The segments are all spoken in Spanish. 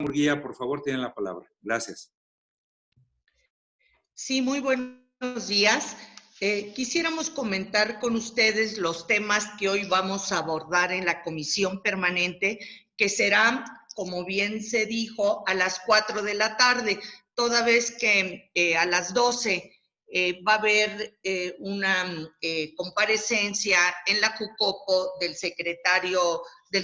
Murguía, por favor, tienen la palabra. Gracias. Sí, muy buenos días. Quisiéramos comentar con ustedes los temas que hoy vamos a abordar en la comisión permanente, que será, como bien se dijo, a las 4 de la tarde, toda vez que a las 12 va a haber una comparecencia en la Jucopo del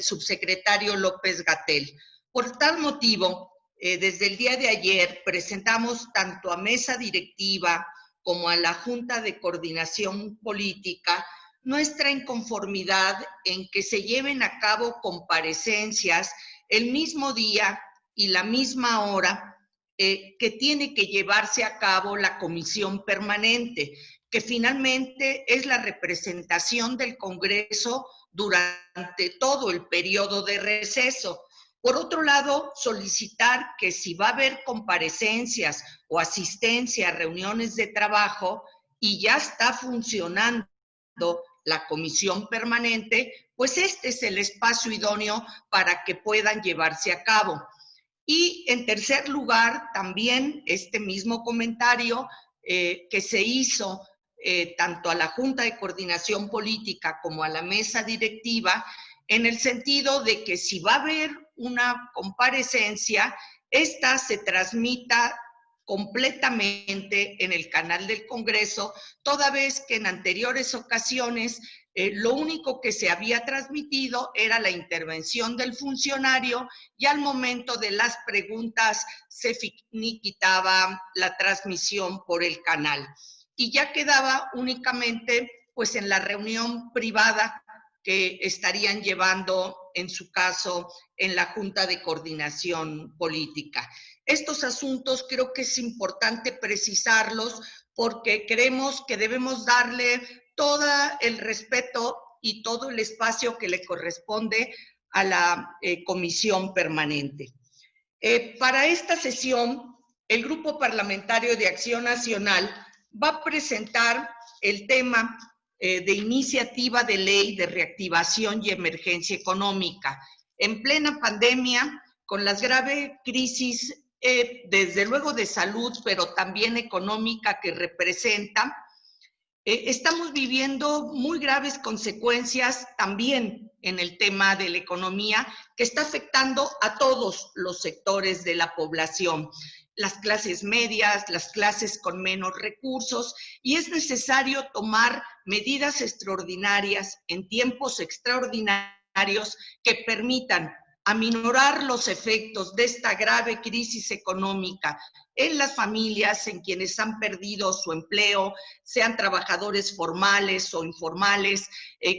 subsecretario López-Gatell. Por tal motivo, desde el día de ayer presentamos tanto a mesa directiva como a la Junta de Coordinación Política nuestra inconformidad en que se lleven a cabo comparecencias el mismo día y la misma hora que tiene que llevarse a cabo la comisión permanente, que finalmente es la representación del Congreso durante todo el periodo de receso. Por otro lado, solicitar que si va a haber comparecencias o asistencia a reuniones de trabajo y ya está funcionando la comisión permanente, pues este es el espacio idóneo para que puedan llevarse a cabo. Y en tercer lugar, también este mismo comentario que se hizo tanto a la Junta de Coordinación Política como a la mesa directiva, en el sentido de que si va a haber una comparecencia, esta se transmita completamente en el canal del Congreso, toda vez que en anteriores ocasiones lo único que se había transmitido era la intervención del funcionario y al momento de las preguntas se finiquitaba la transmisión por el canal. Y ya quedaba únicamente pues en la reunión privada que estarían llevando, en su caso, en la Junta de Coordinación Política. Estos asuntos creo que es importante precisarlos porque creemos que debemos darle todo el respeto y todo el espacio que le corresponde a la comisión permanente. Para esta sesión, el Grupo Parlamentario de Acción Nacional va a presentar el tema de iniciativa de ley de reactivación y emergencia económica. En plena pandemia, con las graves crisis, desde luego de salud, pero también económica que representa, estamos viviendo muy graves consecuencias también en el tema de la economía, que está afectando a todos los sectores de la población, las clases medias, las clases con menos recursos, y es necesario tomar medidas extraordinarias en tiempos extraordinarios que permitan aminorar los efectos de esta grave crisis económica en las familias, en quienes han perdido su empleo, sean trabajadores formales o informales,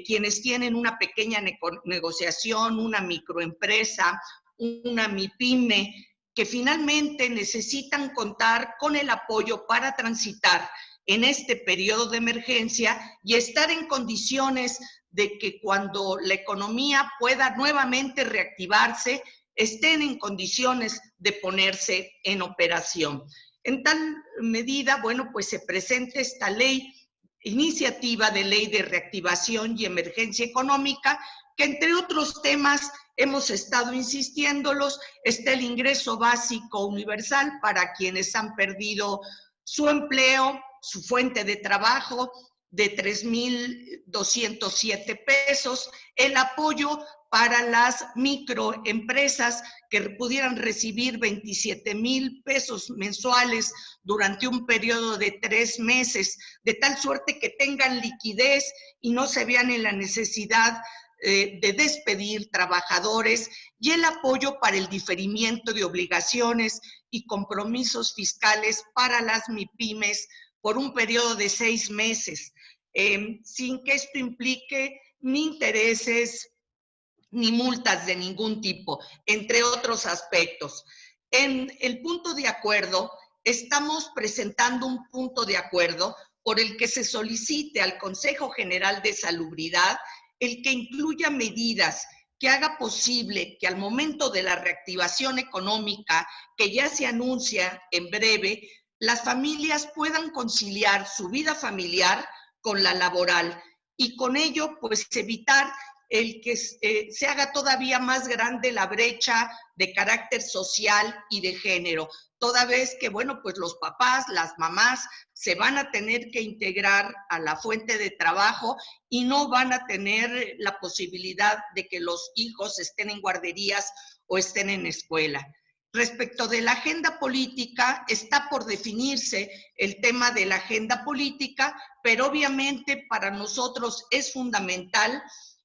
quienes tienen una pequeña negociación, una microempresa, una MIPYME, que finalmente necesitan contar con el apoyo para transitar en este periodo de emergencia y estar en condiciones de que cuando la economía pueda nuevamente reactivarse, estén en condiciones de ponerse en operación. En tal medida, bueno, pues se presenta esta ley, iniciativa de ley de reactivación y emergencia económica, que entre otros temas hemos estado insistiéndolos, está el ingreso básico universal para quienes han perdido su empleo, su fuente de trabajo, de 3,207 pesos, el apoyo para las microempresas que pudieran recibir 27,000 pesos mensuales durante un periodo de 3 meses, de tal suerte que tengan liquidez y no se vean en la necesidad de despedir trabajadores, y el apoyo para el diferimiento de obligaciones y compromisos fiscales para las MIPYMES por un periodo de 6 meses, sin que esto implique ni intereses ni multas de ningún tipo, entre otros aspectos. En el punto de acuerdo, estamos presentando un punto de acuerdo por el que se solicite al Consejo General de Salubridad el que incluya medidas que haga posible que al momento de la reactivación económica, que ya se anuncia en breve, las familias puedan conciliar su vida familiar con la laboral y con ello, pues, evitar el que se haga todavía más grande la brecha de carácter social y de género, toda vez que, bueno, pues los papás, las mamás se van a tener que integrar a la fuente de trabajo y no van a tener la posibilidad de que los hijos estén en guarderías o estén en escuela. Respecto de la agenda política, está por definirse el tema de la agenda política, pero obviamente para nosotros es fundamental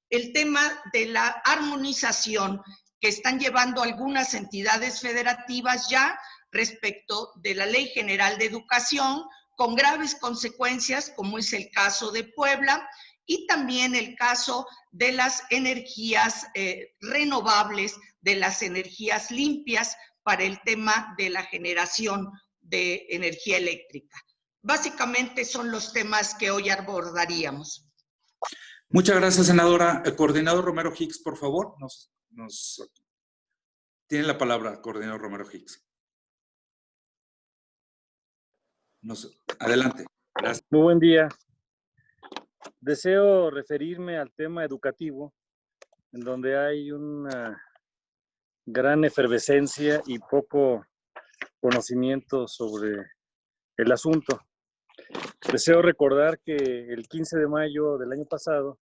el tema de la armonización que están llevando algunas entidades federativas ya respecto de la Ley General de Educación, con graves consecuencias, como es el caso de Puebla, y también el caso de las energías renovables, de las energías limpias, para el tema de la generación de energía eléctrica. Básicamente son los temas que hoy abordaríamos. Muchas gracias, senadora. El coordinador Romero Hicks, por favor, tiene la palabra, coordinador Romero Hicks. Adelante. Gracias. Muy buen día. Deseo referirme al tema educativo, en donde hay una gran efervescencia y poco conocimiento sobre el asunto. Deseo recordar que el 15 de mayo del año pasado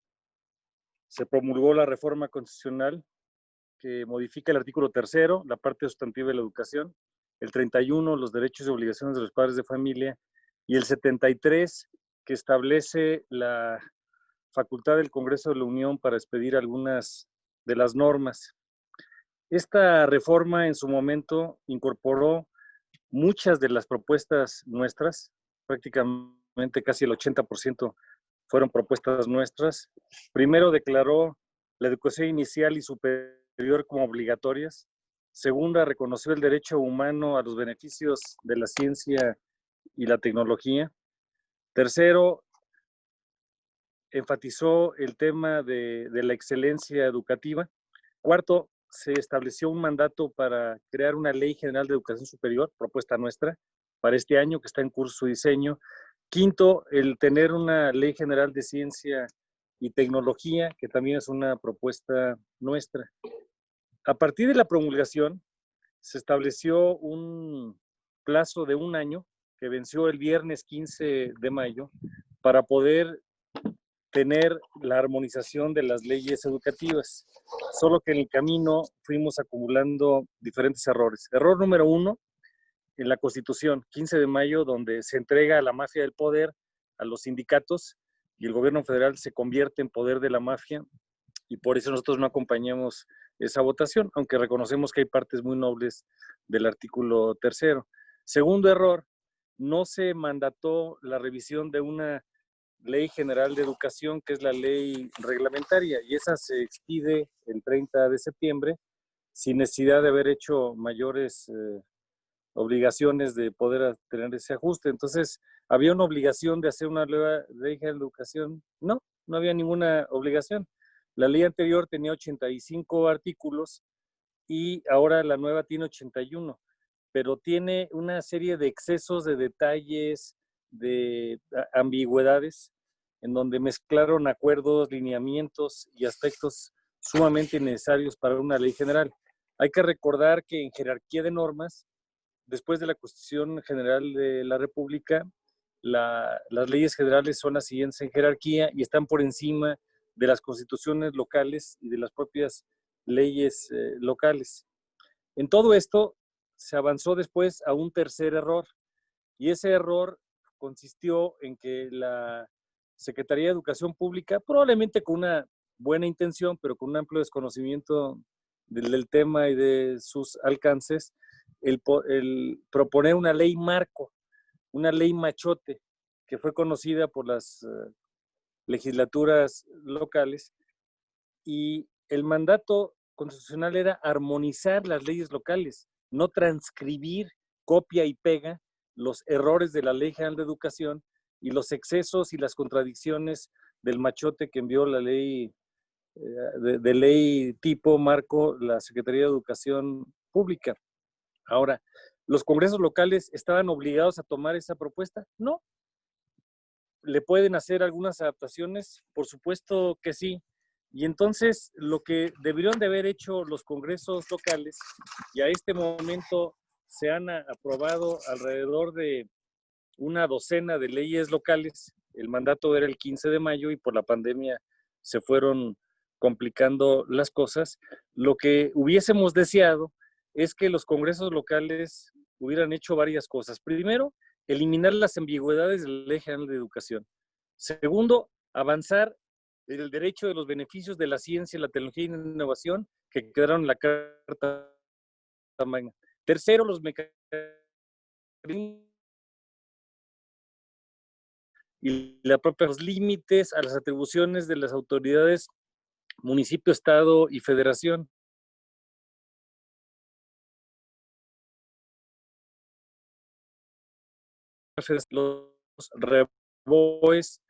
se promulgó la reforma constitucional que modifica el artículo 3º, la parte sustantiva de la educación, el 31, los derechos y obligaciones de los padres de familia, y el 73, que establece la facultad del Congreso de la Unión para expedir algunas de las normas. Esta reforma en su momento incorporó muchas de las propuestas nuestras, prácticamente casi el 80% fueron propuestas nuestras. Primero declaró la educación inicial y superior como obligatorias. Segunda, reconoció el derecho humano a los beneficios de la ciencia y la tecnología. Tercero, enfatizó el tema de la excelencia educativa. Cuarto, se estableció un mandato para crear una Ley General de Educación Superior, propuesta nuestra, para este año, que está en curso su diseño. Quinto, el tener una Ley General de Ciencia y Tecnología, que también es una propuesta nuestra. A partir de la promulgación, se estableció un plazo de un año, que venció el viernes 15 de mayo, para poder tener la armonización de las leyes educativas. Solo que en el camino fuimos acumulando diferentes errores. Error número 1, en la Constitución, 15 de mayo, donde se entrega a la mafia del poder, a los sindicatos, y el gobierno federal se convierte en poder de la mafia, y por eso nosotros no acompañamos esa votación, aunque reconocemos que hay partes muy nobles del artículo 3º. Segundo error, no se mandató la revisión de una Ley General de Educación, que es la ley reglamentaria, y esa se expide el 30 de septiembre, sin necesidad de haber hecho mayores obligaciones de poder tener ese ajuste. Entonces, ¿había una obligación de hacer una nueva Ley General de Educación? No, no había ninguna obligación. La ley anterior tenía 85 artículos y ahora la nueva tiene 81, pero tiene una serie de excesos, de detalles, de ambigüedades, en donde mezclaron acuerdos, lineamientos y aspectos sumamente necesarios para una ley general. Hay que recordar que en jerarquía de normas, después de la Constitución General de la República, las leyes generales son las siguientes en jerarquía y están por encima de las constituciones locales y de las propias leyes locales. En todo esto se avanzó después a un tercer error, y ese error consistió en que la Secretaría de Educación Pública, probablemente con una buena intención, pero con un amplio desconocimiento del tema y de sus alcances, el proponer una ley marco, una ley machote, que fue conocida por las legislaturas locales, y el mandato constitucional era armonizar las leyes locales, no transcribir, copia y pega los errores de la Ley General de Educación y los excesos y las contradicciones del machote que envió la ley de ley tipo marco la Secretaría de Educación Pública. Ahora, ¿los congresos locales estaban obligados a tomar esa propuesta? No. ¿Le pueden hacer algunas adaptaciones? Por supuesto que sí. Y entonces lo que deberían de haber hecho los congresos locales, y a este momento se han aprobado alrededor de una docena de leyes locales. El mandato era el 15 de mayo y por la pandemia se fueron complicando las cosas. Lo que hubiésemos deseado es que los congresos locales hubieran hecho varias cosas. Primero, eliminar las ambigüedades de la Ley General de Educación. Segundo, avanzar en el derecho de los beneficios de la ciencia, la tecnología y la innovación que quedaron en la Carta Magna. Tercero, los mecanismos y la propia los límites a las atribuciones de las autoridades municipio, estado y federación. Los reboes,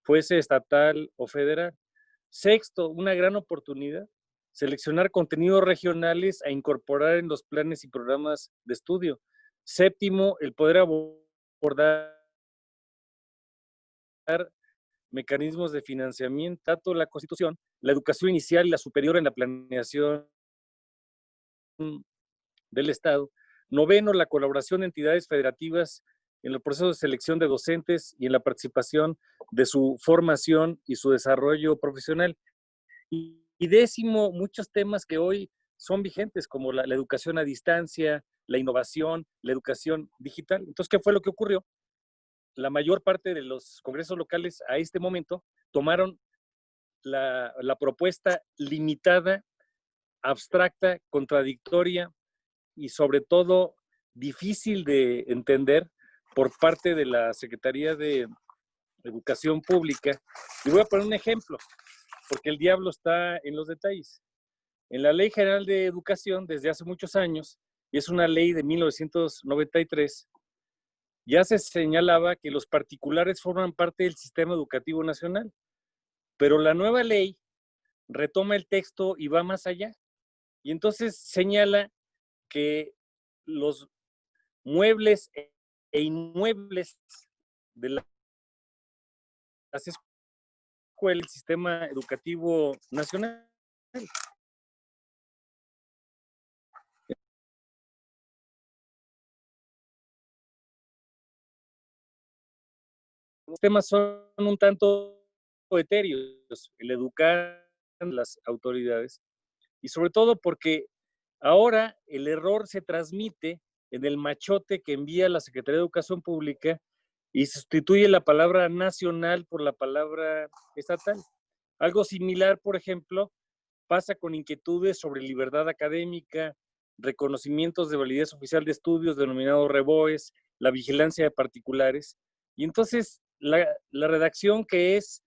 fuese estatal o federal. Sexto, una gran oportunidad, seleccionar contenidos regionales a incorporar en los planes y programas de estudio. Séptimo, el poder abordar mecanismos de financiamiento, tanto la Constitución, la educación inicial y la superior en la planeación del Estado. Noveno, la colaboración de entidades federativas en los procesos de selección de docentes y en la participación de su formación y su desarrollo profesional. Y décimo, muchos temas que hoy son vigentes, como la educación a distancia, la innovación, la educación digital. Entonces, ¿qué fue lo que ocurrió? La mayor parte de los congresos locales a este momento tomaron la propuesta limitada, abstracta, contradictoria y sobre todo difícil de entender por parte de la Secretaría de Educación Pública. Y voy a poner un ejemplo, porque el diablo está en los detalles. En la Ley General de Educación, desde hace muchos años, y es una ley de 1993, ya se señalaba que los particulares forman parte del sistema educativo nacional, pero la nueva ley retoma el texto y va más allá. Y entonces señala que los muebles e inmuebles de las escuelas del sistema educativo nacional. Los temas son un tanto etéreos, el educar a las autoridades, y sobre todo porque ahora el error se transmite en el machote que envía la Secretaría de Educación Pública y sustituye la palabra nacional por la palabra estatal. Algo similar, por ejemplo, pasa con inquietudes sobre libertad académica, reconocimientos de validez oficial de estudios denominados REBOES, la vigilancia de particulares. Y entonces la redacción, que es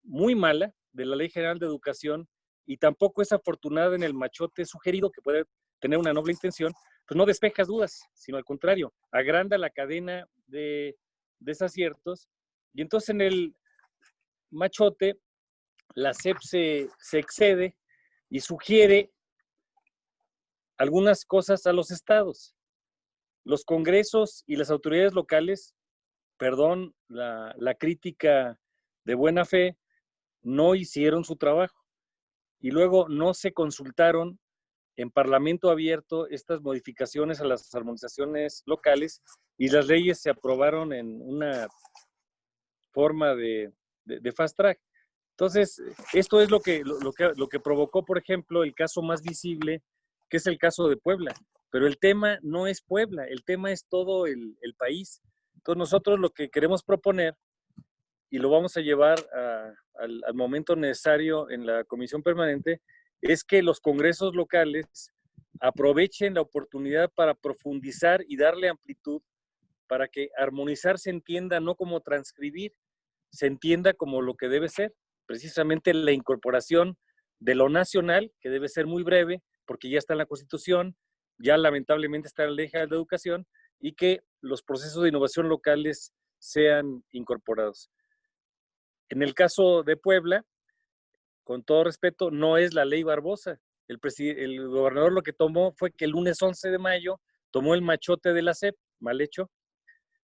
muy mala de la Ley General de Educación y tampoco es afortunada en el machote sugerido, que puede tener una noble intención, pues no despejas dudas, sino al contrario, agranda la cadena de desaciertos. Y entonces en el machote la SEP se excede y sugiere algunas cosas a los estados. Los congresos y las autoridades locales, perdón la crítica de buena fe, no hicieron su trabajo. Y luego no se consultaron en Parlamento abierto estas modificaciones a las armonizaciones locales y las leyes se aprobaron en una forma de fast track. Entonces, esto es lo que provocó, por ejemplo, el caso más visible, que es el caso de Puebla. Pero el tema no es Puebla, el tema es todo el país. Entonces, nosotros lo que queremos proponer, y lo vamos a llevar al momento necesario en la comisión permanente, es que los congresos locales aprovechen la oportunidad para profundizar y darle amplitud para que armonizar se entienda no como transcribir, se entienda como lo que debe ser, precisamente la incorporación de lo nacional, que debe ser muy breve, porque ya está en la Constitución, ya lamentablemente está en la Ley General de Educación, y que los procesos de innovación locales sean incorporados. En el caso de Puebla, con todo respeto, no es la ley Barbosa. El gobernador lo que tomó fue que el lunes 11 de mayo tomó el machote de la SEP, mal hecho,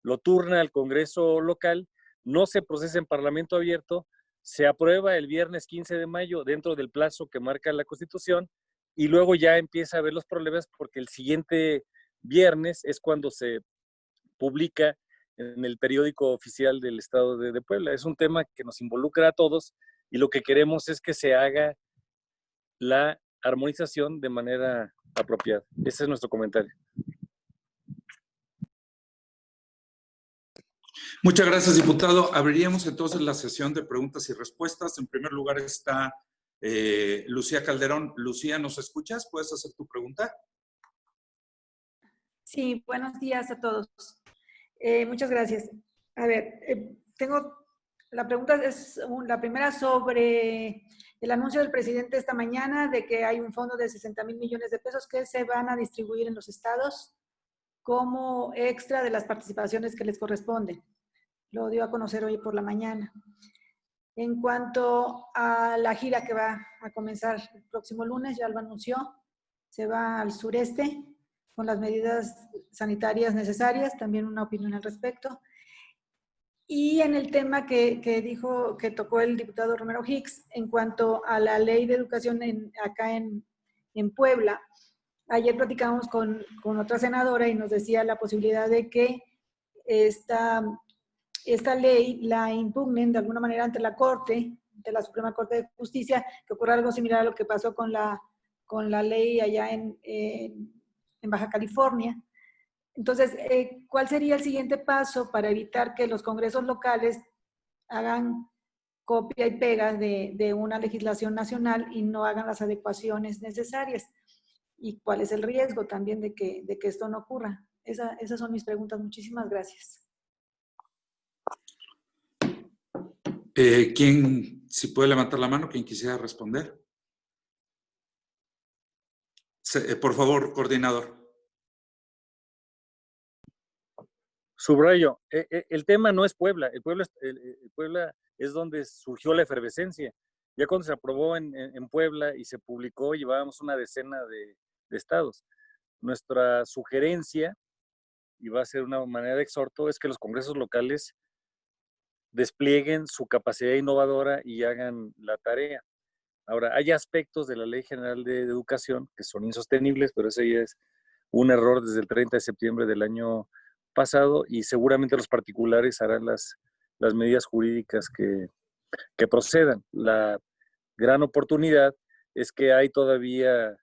lo turna al Congreso local, no se procesa en Parlamento abierto, se aprueba el viernes 15 de mayo dentro del plazo que marca la Constitución y luego ya empieza a haber los problemas porque el siguiente viernes es cuando se publica en el periódico oficial del Estado de Puebla. Es un tema que nos involucra a todos y lo que queremos es que se haga la armonización de manera apropiada. Ese es nuestro comentario. Muchas gracias, diputado. Abriríamos entonces la sesión de preguntas y respuestas. En primer lugar está Lucía Calderón. Lucía, ¿nos escuchas? ¿Puedes hacer tu pregunta? Sí, buenos días a todos. Muchas gracias. A ver, la pregunta es la primera sobre el anuncio del presidente esta mañana de que hay un fondo de 60,000 millones de pesos que se van a distribuir en los estados como extra de las participaciones que les corresponden. Lo dio a conocer hoy por la mañana. En cuanto a la gira que va a comenzar el próximo lunes, ya lo anunció, se va al sureste con las medidas sanitarias necesarias, también una opinión al respecto. Y en el tema que tocó el diputado Romero Hicks, en cuanto a la ley de educación acá en Puebla, ayer platicamos con otra senadora y nos decía la posibilidad de que esta ley la impugnen de alguna manera ante la Corte, ante la Suprema Corte de Justicia, que ocurra algo similar a lo que pasó con la ley allá en Baja California. Entonces, ¿cuál sería el siguiente paso para evitar que los congresos locales hagan copia y pega de una legislación nacional y no hagan las adecuaciones necesarias? ¿Y cuál es el riesgo también de que esto no ocurra? Esas son mis preguntas. Muchísimas gracias. ¿Quién, si puede levantar la mano, quien quisiera responder? Por favor, coordinador. Subrayo, el tema no es Puebla. Puebla es donde surgió la efervescencia. Ya cuando se aprobó en Puebla y se publicó, llevábamos una decena de estados. Nuestra sugerencia, y va a ser una manera de exhorto, es que los congresos locales desplieguen su capacidad innovadora y hagan la tarea. Ahora, hay aspectos de la Ley General de Educación que son insostenibles, pero eso ya es un error desde el 30 de septiembre del año pasado y seguramente los particulares harán las medidas jurídicas que procedan. La gran oportunidad es que hay todavía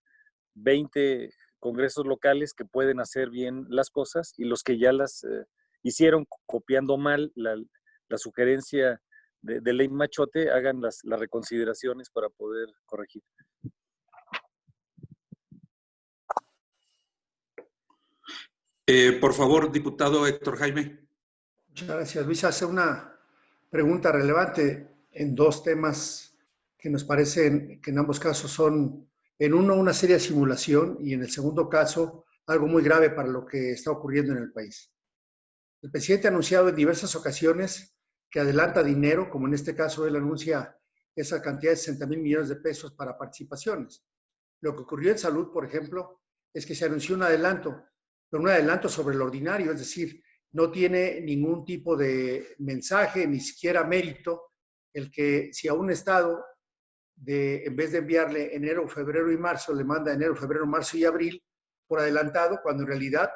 20 congresos locales que pueden hacer bien las cosas y los que ya las hicieron copiando mal la sugerencia de ley Machote hagan las reconsideraciones para poder corregir. Por favor, diputado Héctor Jaime. Muchas gracias, Luis. Hace una pregunta relevante en dos temas que nos parecen que en ambos casos son, en uno, una seria simulación y en el segundo caso, algo muy grave para lo que está ocurriendo en el país. El presidente ha anunciado en diversas ocasiones que adelanta dinero, como en este caso él anuncia esa cantidad de 60,000 millones de pesos para participaciones. Lo que ocurrió en salud, por ejemplo, es que se anunció un adelanto, pero un adelanto sobre lo ordinario, es decir, no tiene ningún tipo de mensaje, ni siquiera mérito, el que si a un estado, en vez de enviarle enero, febrero y marzo, le manda enero, febrero, marzo y abril por adelantado, cuando en realidad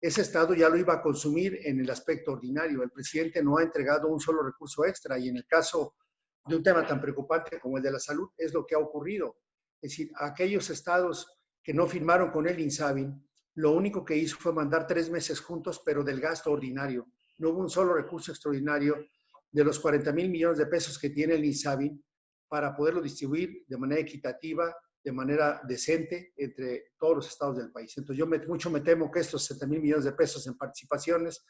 ese estado ya lo iba a consumir en el aspecto ordinario. El presidente no ha entregado un solo recurso extra y en el caso de un tema tan preocupante como el de la salud es lo que ha ocurrido. Es decir, aquellos estados que no firmaron con el INSABI, lo único que hizo fue mandar 3 meses juntos, pero del gasto ordinario. No hubo un solo recurso extraordinario de los 40,000 millones de pesos que tiene el INSABI para poderlo distribuir de manera equitativa, de manera decente entre todos los estados del país. Entonces yo mucho me temo que estos 70,000 millones de pesos en participaciones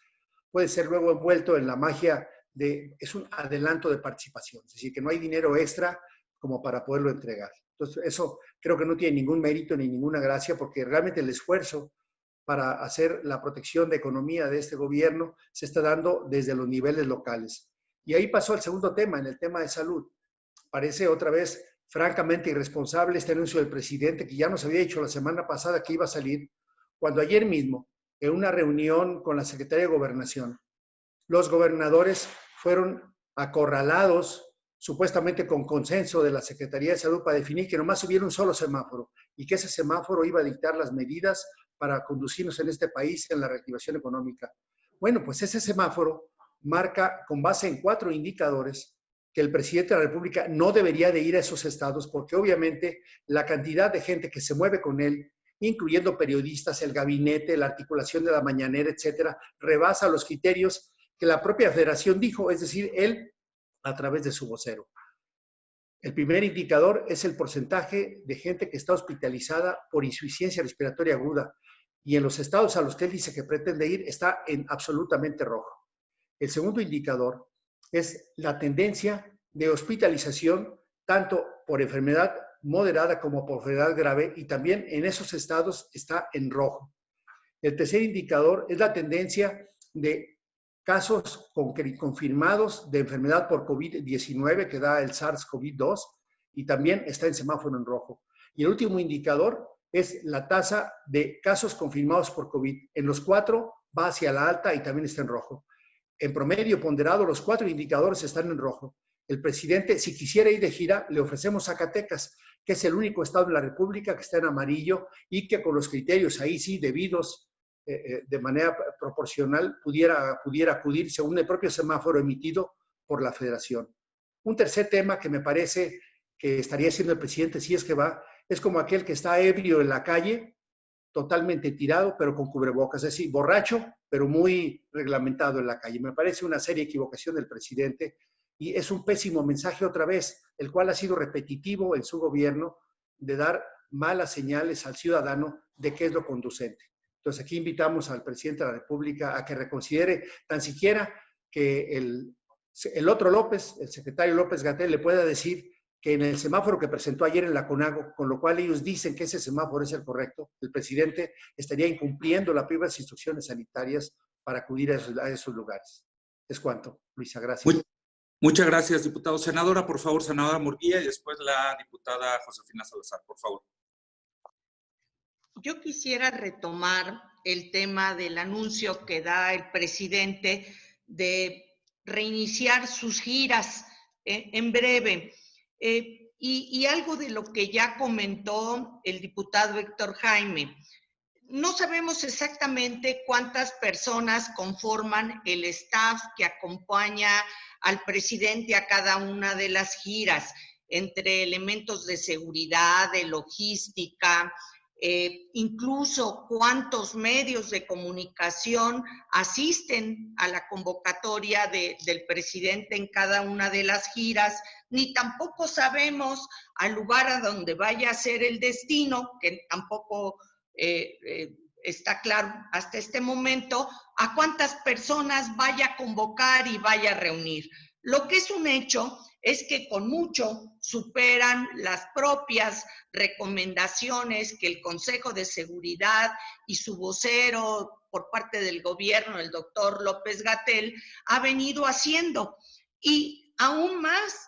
puede ser luego envuelto en la magia es un adelanto de participación, es decir, que no hay dinero extra como para poderlo entregar. Entonces eso creo que no tiene ningún mérito ni ninguna gracia porque realmente el esfuerzo para hacer la protección de economía de este gobierno se está dando desde los niveles locales. Y ahí pasó al segundo tema, en el tema de salud. Parece otra vez francamente irresponsable este anuncio del presidente que ya nos había dicho la semana pasada que iba a salir, cuando ayer mismo, en una reunión con la Secretaría de Gobernación, los gobernadores fueron acorralados supuestamente con consenso de la Secretaría de Salud para definir que nomás hubiera un solo semáforo y que ese semáforo iba a dictar las medidas para conducirnos en este país en la reactivación económica. Bueno, pues ese semáforo marca con base en 4 indicadores que el presidente de la República no debería de ir a esos estados porque obviamente la cantidad de gente que se mueve con él, incluyendo periodistas, el gabinete, la articulación de la mañanera, etcétera, rebasa los criterios que la propia federación dijo, es decir, él a través de su vocero. El primer indicador es el porcentaje de gente que está hospitalizada por insuficiencia respiratoria aguda y en los estados a los que él dice que pretende ir está en absolutamente rojo. El segundo indicador es la tendencia de hospitalización tanto por enfermedad moderada como por enfermedad grave y también en esos estados está en rojo. El tercer indicador es la tendencia de casos confirmados de enfermedad por COVID-19 que da el SARS-CoV-2 y también está en semáforo en rojo. Y el último indicador es la tasa de casos confirmados por COVID. En los 4 va hacia la alta y también está en rojo. En promedio ponderado, los 4 indicadores están en rojo. El presidente, si quisiera ir de gira, le ofrecemos Zacatecas, que es el único estado de la República que está en amarillo y que con los criterios ahí sí debidos de manera proporcional pudiera acudir según el propio semáforo emitido por la Federación. Un tercer tema que me parece que estaría haciendo el presidente si es que va, es como aquel que está ebrio en la calle, totalmente tirado, pero con cubrebocas, es decir, borracho, pero muy reglamentado en la calle. Me parece una seria equivocación del presidente y es un pésimo mensaje otra vez, el cual ha sido repetitivo en su gobierno de dar malas señales al ciudadano de qué es lo conducente. Entonces aquí invitamos al presidente de la República a que reconsidere tan siquiera que el otro López, el secretario López-Gatell, le pueda decir que en el semáforo que presentó ayer en la CONAGO, con lo cual ellos dicen que ese semáforo es el correcto, el presidente estaría incumpliendo las primeras instrucciones sanitarias para acudir a esos lugares. Es cuanto, Luisa, gracias. Muchas gracias, diputado. Senadora, por favor, senadora Murguía, y después la diputada Josefina Salazar, por favor. Yo quisiera retomar el tema del anuncio que da el presidente de reiniciar sus giras en breve. Y algo de lo que ya comentó el diputado Héctor Jaime. No sabemos exactamente cuántas personas conforman el staff que acompaña al presidente a cada una de las giras, entre elementos de seguridad, de logística, incluso cuántos medios de comunicación asisten a la convocatoria del presidente en cada una de las giras, ni tampoco sabemos al lugar a donde vaya a ser el destino, que tampoco está claro hasta este momento, a cuántas personas vaya a convocar y vaya a reunir. Lo que es un hecho es que con mucho superan las propias recomendaciones que el Consejo de Seguridad y su vocero por parte del gobierno, el doctor López-Gatell, ha venido haciendo. Y aún más,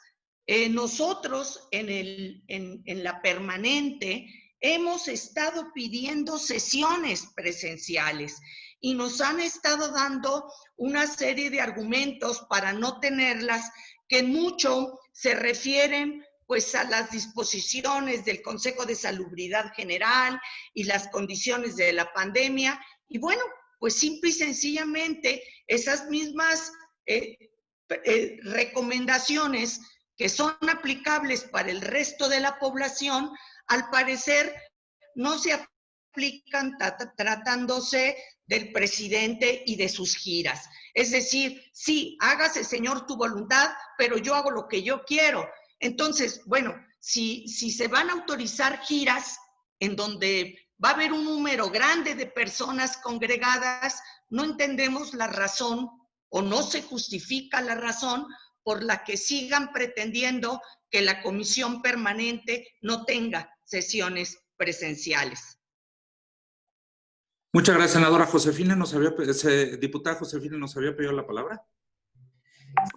nosotros en la permanente hemos estado pidiendo sesiones presenciales y nos han estado dando una serie de argumentos para no tenerlas, que mucho se refieren pues a las disposiciones del Consejo de Salubridad General y las condiciones de la pandemia. Y bueno, pues simple y sencillamente esas mismas recomendaciones que son aplicables para el resto de la población, al parecer no se aplican tratándose del presidente y de sus giras. Es decir, sí, hágase, señor, tu voluntad, pero yo hago lo que yo quiero. Entonces, bueno, si se van a autorizar giras en donde va a haber un número grande de personas congregadas, no entendemos la razón o no se justifica la razón por la que sigan pretendiendo que la comisión permanente no tenga sesiones presenciales. Muchas gracias, senadora. Diputada Josefina, ¿nos había pedido la palabra?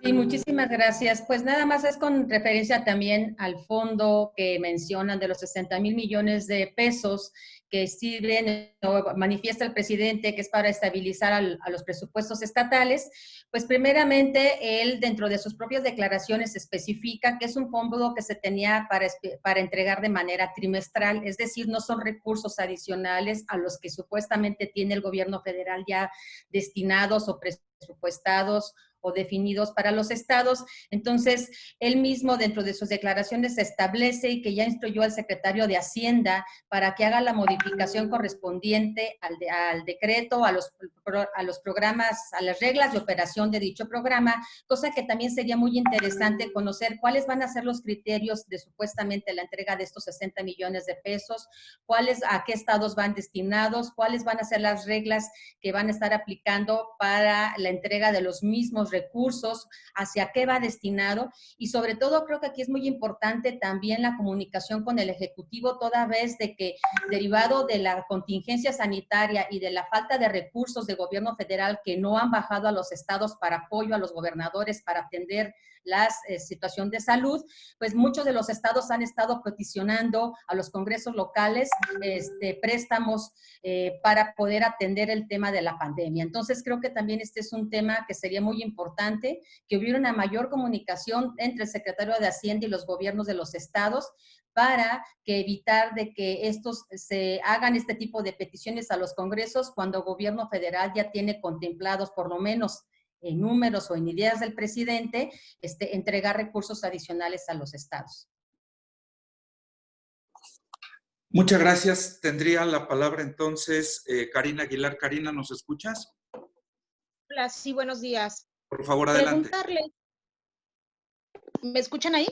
Sí, muchísimas gracias. Pues nada más es con referencia también al fondo que mencionan de los 60,000 millones de pesos que sirven o manifiesta el presidente que es para estabilizar a los presupuestos estatales, pues primeramente él dentro de sus propias declaraciones especifica que es un fondo que se tenía para entregar de manera trimestral, es decir, no son recursos adicionales a los que supuestamente tiene el gobierno federal ya destinados o presupuestados o definidos para los estados. Entonces, él mismo dentro de sus declaraciones establece y que ya instruyó al secretario de Hacienda para que haga la modificación correspondiente al decreto, a los programas, a las reglas de operación de dicho programa, cosa que también sería muy interesante conocer cuáles van a ser los criterios de supuestamente la entrega de estos 60 millones de pesos, a qué estados van destinados, cuáles van a ser las reglas que van a estar aplicando para la entrega de los mismos recursos, hacia qué va destinado y sobre todo creo que aquí es muy importante también la comunicación con el Ejecutivo, toda vez de que derivado de la contingencia sanitaria y de la falta de recursos del gobierno federal que no han bajado a los estados para apoyo a los gobernadores para atender la situación de salud, pues muchos de los estados han estado peticionando a los congresos locales préstamos para poder atender el tema de la pandemia. Entonces, creo que también este es un tema que sería muy importante, que hubiera una mayor comunicación entre el secretario de Hacienda y los gobiernos de los estados para que evitar de que estos se hagan este tipo de peticiones a los congresos cuando el gobierno federal ya tiene contemplados por lo menos en números o en ideas del presidente, entregar recursos adicionales a los estados. Muchas gracias. Tendría la palabra entonces Karina Aguilar. Karina, ¿nos escuchas? Hola, sí, buenos días. Por favor, adelante. ¿Me escuchan ahí?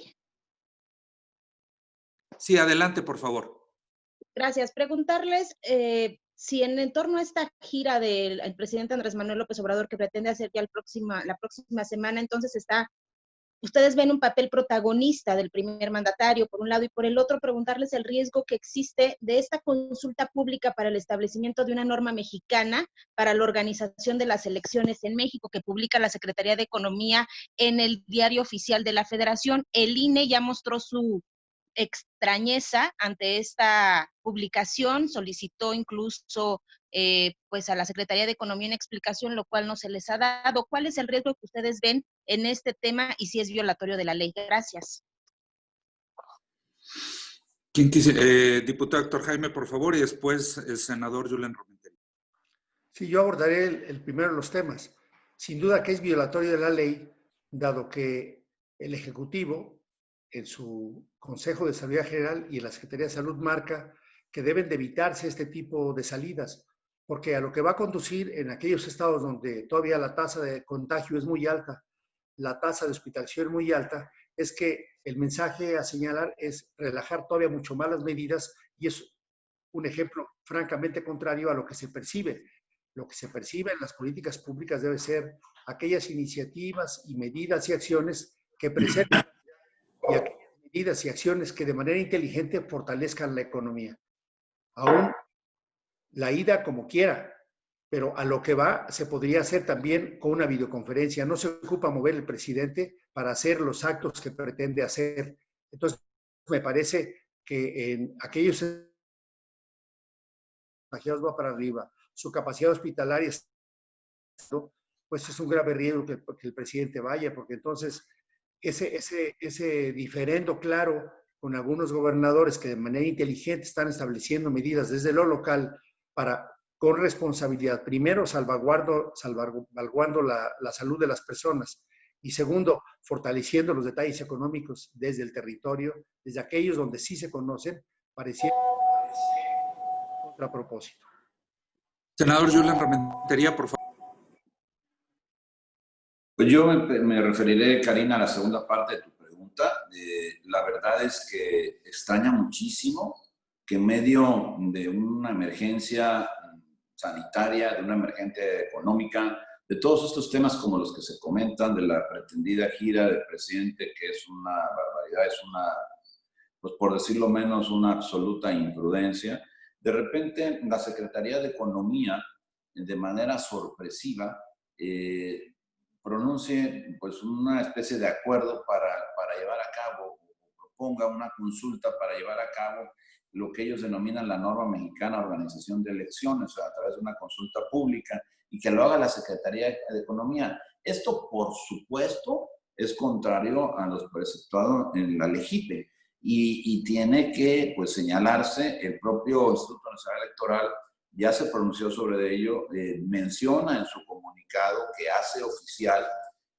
Sí, adelante, por favor. Gracias. Preguntarles si en torno a esta gira del presidente Andrés Manuel López Obrador que pretende hacer ya la próxima semana, entonces ustedes ven un papel protagonista del primer mandatario, por un lado, y por el otro, preguntarles el riesgo que existe de esta consulta pública para el establecimiento de una norma mexicana para la organización de las elecciones en México, que publica la Secretaría de Economía en el Diario Oficial de la Federación. El INE ya mostró su extrañeza ante esta publicación, solicitó incluso pues a la Secretaría de Economía una explicación, lo cual no se les ha dado. ¿Cuál es el riesgo que ustedes ven en este tema y si es violatorio de la ley? Gracias. ¿Quién quise? Diputado Héctor Jaime, por favor, y después el senador Julen Rementería. Sí, yo abordaré el primero de los temas. Sin duda que es violatorio de la ley, dado que el Ejecutivo, en su Consejo de Salud General y en la Secretaría de Salud, marca que deben de evitarse este tipo de salidas, porque a lo que va a conducir en aquellos estados donde todavía la tasa de contagio es muy alta, la tasa de hospitalización muy alta, es que el mensaje a señalar es relajar todavía mucho más las medidas y es un ejemplo francamente contrario a lo que se percibe. Lo que se percibe en las políticas públicas debe ser aquellas iniciativas y medidas y acciones que preserven y aquellas medidas y acciones que de manera inteligente fortalezcan la economía. Aún la ida como quiera, pero a lo que va se podría hacer también con una videoconferencia. No se ocupa mover el presidente para hacer los actos que pretende hacer. Entonces, me parece que en aquellos contagiados va para arriba, su capacidad hospitalaria, pues es un grave riesgo que el presidente vaya, porque entonces ese diferendo claro con algunos gobernadores que de manera inteligente están estableciendo medidas desde lo local para, con responsabilidad, primero salvaguardando la salud de las personas y segundo, fortaleciendo los detalles económicos desde el territorio, desde aquellos donde sí se conocen, pareciera contrapropósito. Senador Julen Rementería, por favor. Pues yo me referiré, Karina, a la segunda parte de tu pregunta. La verdad es que extraña muchísimo que en medio de una emergencia sanitaria, de una emergencia económica, de todos estos temas como los que se comentan, de la pretendida gira del presidente, que es una barbaridad, es una, pues por decirlo menos, una absoluta imprudencia. De repente, la Secretaría de Economía, de manera sorpresiva, pronuncie pues una especie de acuerdo para llevar a cabo, o proponga una consulta para llevar a cabo lo que ellos denominan la norma mexicana de organización de elecciones, o sea, a través de una consulta pública, y que lo haga la Secretaría de Economía. Esto, por supuesto, es contrario a los preceptuados en la LEGIPE y tiene que, pues, señalarse. El propio Instituto Nacional Electoral ya se pronunció sobre ello, menciona en su comunicado que hace oficial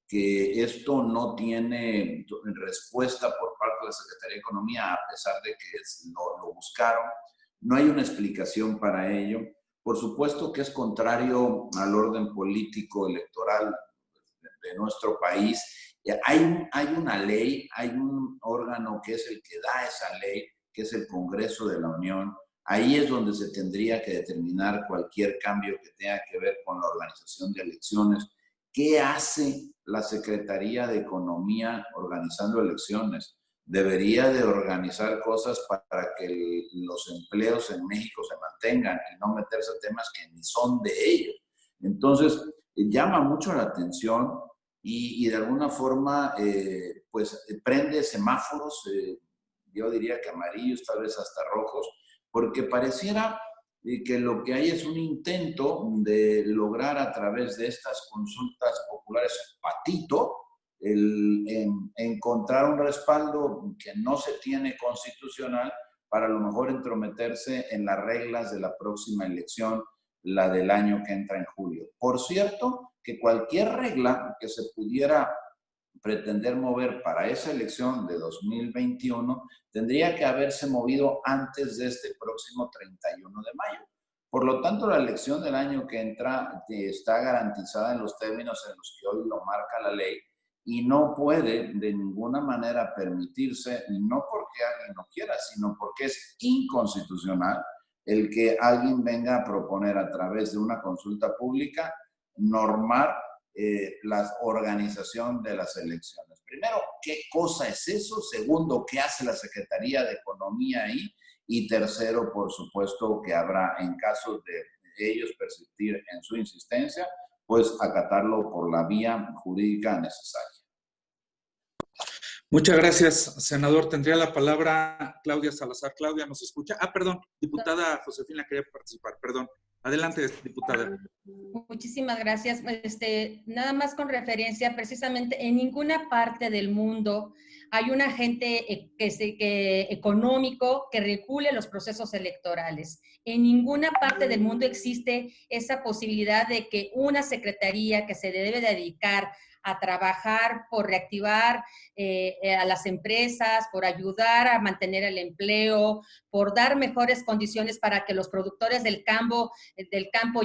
que esto no tiene respuesta por parte de la Secretaría de Economía, a pesar de que lo buscaron. No hay una explicación para ello. Por supuesto que es contrario al orden político electoral de nuestro país. Hay una ley, hay un órgano que es el que da esa ley, que es el Congreso de la Unión. Ahí es donde se tendría que determinar cualquier cambio que tenga que ver con la organización de elecciones. ¿Qué hace la Secretaría de Economía organizando elecciones? Debería de organizar cosas para que los empleos en México se mantengan y no meterse a temas que ni son de ellos. Entonces, llama mucho la atención y de alguna forma, pues, prende semáforos, yo diría que amarillos, tal vez hasta rojos, porque pareciera que lo que hay es un intento de lograr a través de estas consultas populares patito, encontrar un respaldo que no se tiene constitucional para a lo mejor entrometerse en las reglas de la próxima elección, la del año que entra en julio. Por cierto, que cualquier regla que se pudiera pretender mover para esa elección de 2021 tendría que haberse movido antes de este próximo 31 de mayo. Por lo tanto, la elección del año que entra está garantizada en los términos en los que hoy lo marca la ley y no puede de ninguna manera permitirse, no porque alguien no quiera, sino porque es inconstitucional el que alguien venga a proponer a través de una consulta pública normar la organización de las elecciones. Primero, ¿qué cosa es eso? Segundo, ¿qué hace la Secretaría de Economía ahí? Y tercero, por supuesto, que habrá, en caso de ellos persistir en su insistencia, pues acatarlo por la vía jurídica necesaria. Muchas gracias, senador. Tendría la palabra Claudia Salazar. Claudia, ¿nos escucha? Perdón, diputada Josefina quería participar, perdón. Adelante, diputada. Muchísimas gracias. Nada más con referencia, precisamente en ninguna parte del mundo hay un agente económico que regule los procesos electorales. En ninguna parte del mundo existe esa posibilidad de que una secretaría que se debe dedicar a trabajar por reactivar a las empresas, por ayudar a mantener el empleo, por dar mejores condiciones para que los productores del campo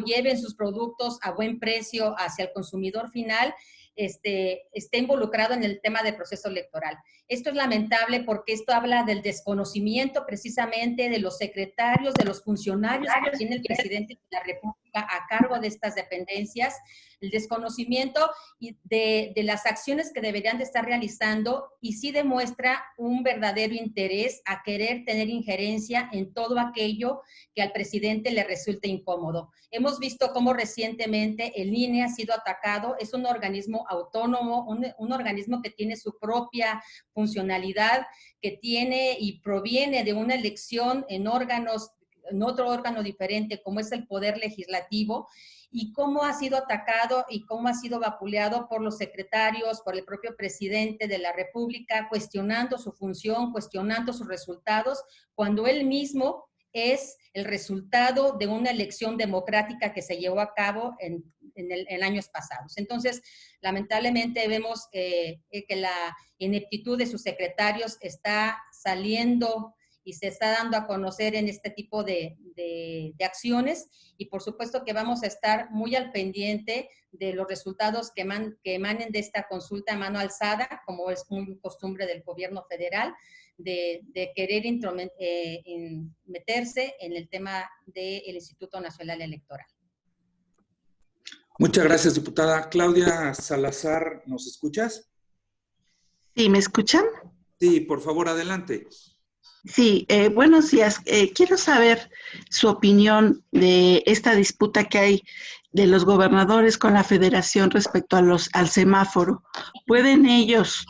lleven sus productos a buen precio hacia el consumidor final, esté involucrado en el tema del proceso electoral. Esto es lamentable porque esto habla del desconocimiento precisamente de los secretarios, de los funcionarios que tiene el presidente de la República a cargo de estas dependencias, el desconocimiento de las acciones que deberían de estar realizando, y sí demuestra un verdadero interés a querer tener injerencia en todo aquello que al presidente le resulte incómodo. Hemos visto cómo recientemente el INE ha sido atacado. Es un organismo autónomo, un organismo que tiene su propia funcionalidad, que tiene y proviene de una elección en otro órgano diferente, como es el Poder Legislativo, y cómo ha sido atacado y cómo ha sido vapuleado por los secretarios, por el propio presidente de la República, cuestionando su función, cuestionando sus resultados, cuando él mismo es el resultado de una elección democrática que se llevó a cabo en años pasados. Entonces, lamentablemente vemos que la ineptitud de sus secretarios está saliendo y se está dando a conocer en este tipo de acciones, y por supuesto que vamos a estar muy al pendiente de los resultados que emanen de esta consulta a mano alzada, como es muy costumbre del gobierno federal, de querer meterse en el tema del Instituto Nacional Electoral. Muchas gracias, diputada. Claudia Salazar, ¿nos escuchas? Sí, ¿me escuchan? Sí, por favor, adelante. Sí, buenos días. Quiero saber su opinión de esta disputa que hay de los gobernadores con la federación respecto al semáforo. ¿Pueden ellos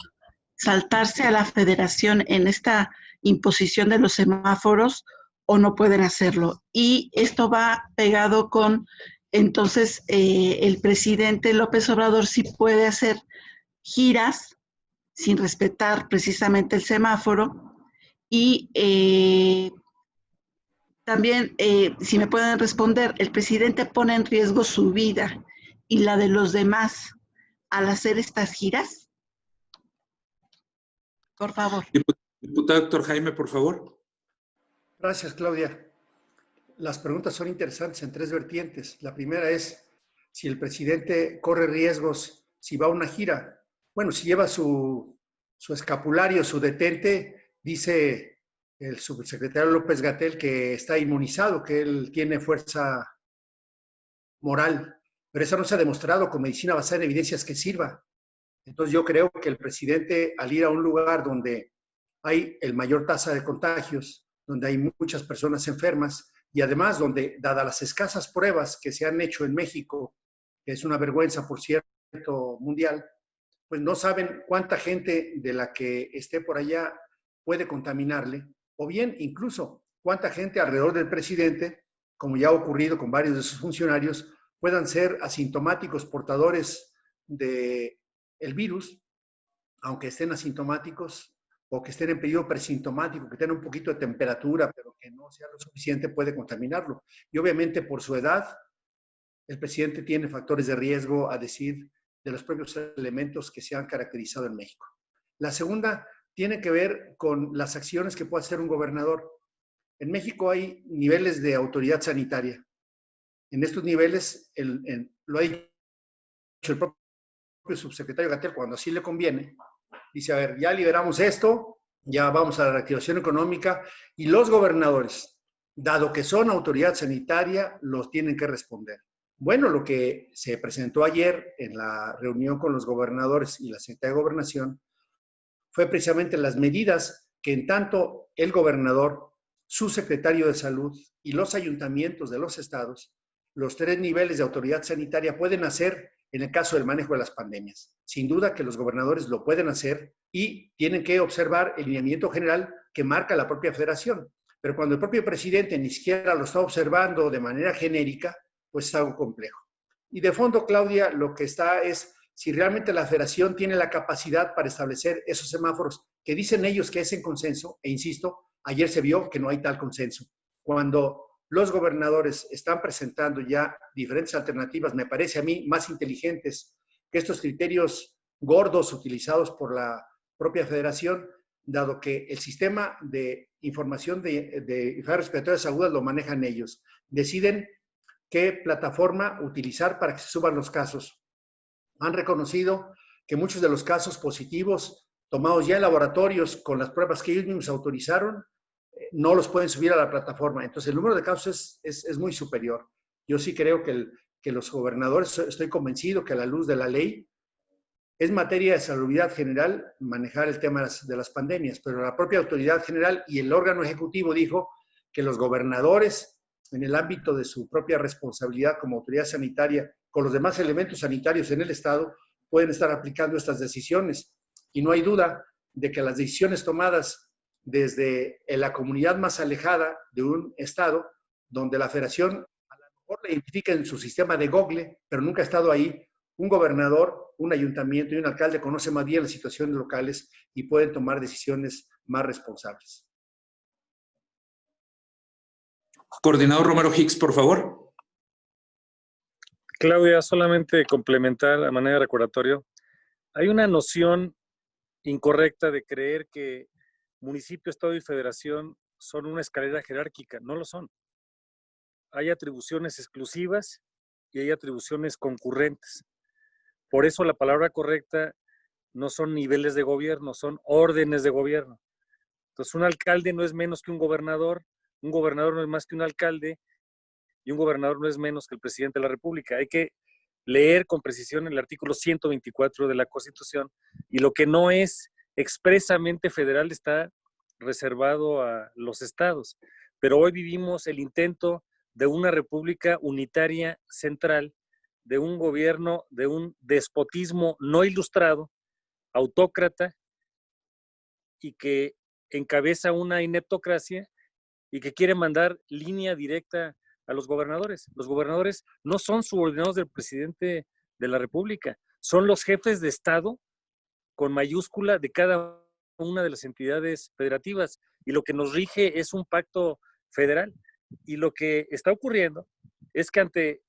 saltarse a la federación en esta imposición de los semáforos o no pueden hacerlo. Y esto va pegado con, entonces, el presidente López Obrador sí puede hacer giras sin respetar precisamente el semáforo. Y también, si me pueden responder, ¿el presidente pone en riesgo su vida y la de los demás al hacer estas giras? Por favor. Diputado Héctor Jaime, por favor. Gracias, Claudia. Las preguntas son interesantes en tres vertientes. La primera es si el presidente corre riesgos si va a una gira. Bueno, si lleva su escapulario, su detente, dice el subsecretario López-Gatell que está inmunizado, que él tiene fuerza moral, pero eso no se ha demostrado con medicina basada en evidencias que sirva. Entonces yo creo que el presidente, al ir a un lugar donde hay el mayor tasa de contagios, donde hay muchas personas enfermas y además donde, dadas las escasas pruebas que se han hecho en México, que es una vergüenza, por cierto, mundial, pues no saben cuánta gente de la que esté por allá puede contaminarle, o bien incluso cuánta gente alrededor del presidente, como ya ha ocurrido con varios de sus funcionarios, puedan ser asintomáticos portadores del virus, aunque estén asintomáticos o que estén en periodo presintomático, que tengan un poquito de temperatura, pero que no sea lo suficiente, puede contaminarlo. Y obviamente por su edad, el presidente tiene factores de riesgo, a decir, de los propios elementos que se han caracterizado en México. La segunda tiene que ver con las acciones que puede hacer un gobernador. En México hay niveles de autoridad sanitaria. En estos niveles, lo ha dicho el propio subsecretario Gatell cuando así le conviene, dice, a ver, ya liberamos esto, ya vamos a la reactivación económica, y los gobernadores, dado que son autoridad sanitaria, los tienen que responder. Bueno, lo que se presentó ayer en la reunión con los gobernadores y la Secretaría de Gobernación fue precisamente las medidas que en tanto el gobernador, su secretario de Salud y los ayuntamientos de los estados, los tres niveles de autoridad sanitaria pueden hacer en el caso del manejo de las pandemias. Sin duda que los gobernadores lo pueden hacer y tienen que observar el lineamiento general que marca la propia federación. Pero cuando el propio presidente ni siquiera lo está observando de manera genérica, pues es algo complejo. Y de fondo, Claudia, lo que está es si realmente la federación tiene la capacidad para establecer esos semáforos que dicen ellos que es en consenso, e insisto, ayer se vio que no hay tal consenso. Cuando los gobernadores están presentando ya diferentes alternativas, me parece a mí, más inteligentes que estos criterios gordos utilizados por la propia federación, dado que el sistema de información de enfermedades respiratorias agudas lo manejan ellos. Deciden qué plataforma utilizar para que se suban los casos. Han reconocido que muchos de los casos positivos tomados ya en laboratorios con las pruebas que ellos mismos autorizaron, no los pueden subir a la plataforma. Entonces, el número de casos es muy superior. Yo sí creo que los gobernadores, estoy convencido que a la luz de la ley, es materia de salubridad general manejar el tema de las pandemias, pero la propia autoridad general y el órgano ejecutivo dijo que los gobernadores, en el ámbito de su propia responsabilidad como autoridad sanitaria, con los demás elementos sanitarios en el Estado, pueden estar aplicando estas decisiones. Y no hay duda de que las decisiones tomadas desde la comunidad más alejada de un estado, donde la federación a lo mejor le identifica en su sistema de Google, pero nunca ha estado ahí, un gobernador, un ayuntamiento y un alcalde conocen más bien las situaciones locales y pueden tomar decisiones más responsables. Coordinador Romero Hicks, por favor. Claudia, solamente complementar a manera de recordatorio, hay una noción incorrecta de creer que municipio, estado y federación son una escalera jerárquica. No lo son. Hay atribuciones exclusivas y hay atribuciones concurrentes. Por eso la palabra correcta no son niveles de gobierno, son órdenes de gobierno. Entonces, un alcalde no es menos que un gobernador no es más que un alcalde y un gobernador no es menos que el presidente de la República. Hay que leer con precisión el artículo 124 de la Constitución y lo que no es expresamente federal está reservado a los estados. Pero hoy vivimos el intento de una república unitaria central, de un gobierno, de un despotismo no ilustrado, autócrata, y que encabeza una ineptocracia y que quiere mandar línea directa a los gobernadores. Los gobernadores no son subordinados del presidente de la República, son los jefes de Estado con mayúscula de cada una de las entidades federativas, y lo que nos rige es un pacto federal. Y lo que está ocurriendo es que ante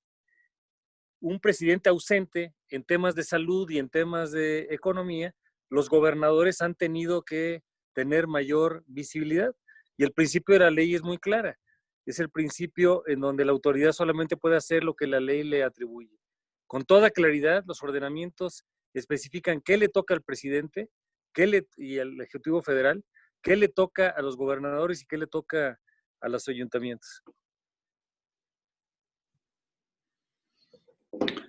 un presidente ausente en temas de salud y en temas de economía, los gobernadores han tenido que tener mayor visibilidad. Y el principio de la ley es muy clara. Es el principio en donde la autoridad solamente puede hacer lo que la ley le atribuye. Con toda claridad, los ordenamientos especifican qué le toca al presidente y al Ejecutivo Federal, qué le toca a los gobernadores y qué le toca a los ayuntamientos.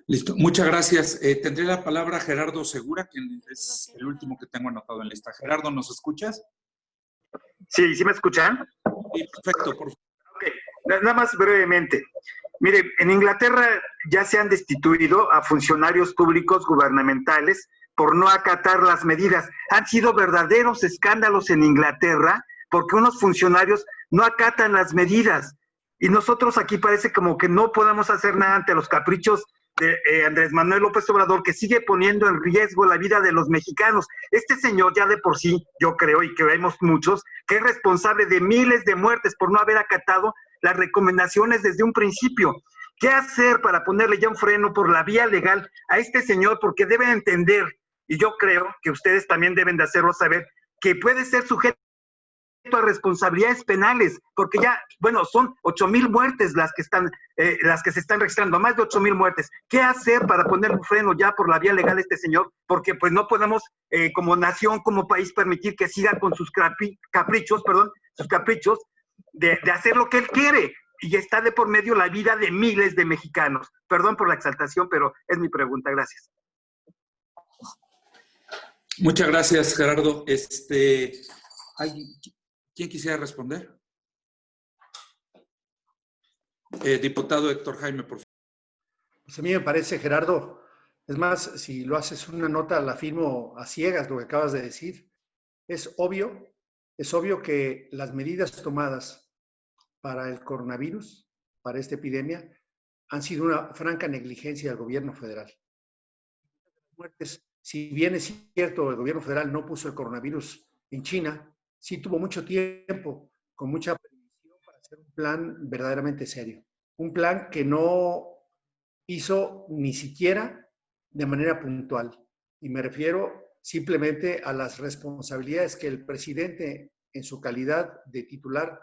Listo, muchas gracias. Tendré la palabra Gerardo Segura, quien es el último que tengo anotado en lista. Gerardo, ¿nos escuchas? Sí, ¿sí me escuchan? Sí, perfecto, por favor. Ok, nada más brevemente. Mire, en Inglaterra ya se han destituido a funcionarios públicos gubernamentales por no acatar las medidas. Han sido verdaderos escándalos en Inglaterra porque unos funcionarios no acatan las medidas. Y nosotros aquí parece como que no podemos hacer nada ante los caprichos de Andrés Manuel López Obrador, que sigue poniendo en riesgo la vida de los mexicanos. Este señor ya de por sí, yo creo, y que vemos muchos, que es responsable de miles de muertes por no haber acatado las recomendaciones desde un principio. ¿Qué hacer para ponerle ya un freno por la vía legal a este señor? Porque deben entender, y yo creo que ustedes también deben de hacerlo saber, que puede ser sujeto a responsabilidades penales, porque ya, bueno, son 8,000 muertes las que se están registrando, más de 8,000 muertes. ¿Qué hacer para poner un freno ya por la vía legal a este señor? Porque pues no podemos, como nación, como país, permitir que siga con sus caprichos de hacer lo que él quiere, y está de por medio la vida de miles de mexicanos. Perdón por la exaltación, pero es mi pregunta. Gracias. Muchas gracias, Gerardo. ¿Quién quisiera responder? Diputado Héctor Jaime, por favor. Pues a mí me parece, Gerardo, es más, si lo haces una nota, la firmo a ciegas, lo que acabas de decir. Es obvio que las medidas tomadas para el coronavirus, para esta epidemia, han sido una franca negligencia del gobierno federal. Muertes, si bien es cierto, el gobierno federal no puso el coronavirus en China, sí tuvo mucho tiempo, con mucha previsión para hacer un plan verdaderamente serio. Un plan que no hizo ni siquiera de manera puntual. Y me refiero simplemente a las responsabilidades que el presidente, en su calidad de titular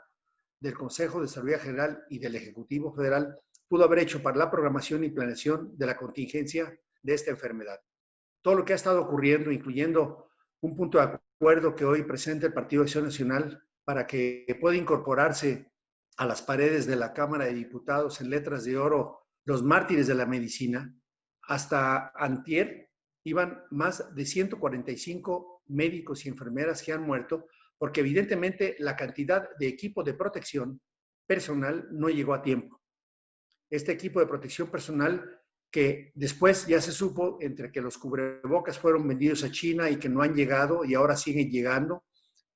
del Consejo de Salud General y del Ejecutivo Federal, pudo haber hecho para la programación y planeación de la contingencia de esta enfermedad. Todo lo que ha estado ocurriendo, incluyendo un punto de acuerdo que hoy presenta el Partido de Acción Nacional para que pueda incorporarse a las paredes de la Cámara de Diputados en letras de oro los mártires de la medicina. Hasta antier iban más de 145 médicos y enfermeras que han muerto porque evidentemente la cantidad de equipo de protección personal no llegó a tiempo. Este equipo de protección personal que después ya se supo entre que los cubrebocas fueron vendidos a China y que no han llegado y ahora siguen llegando,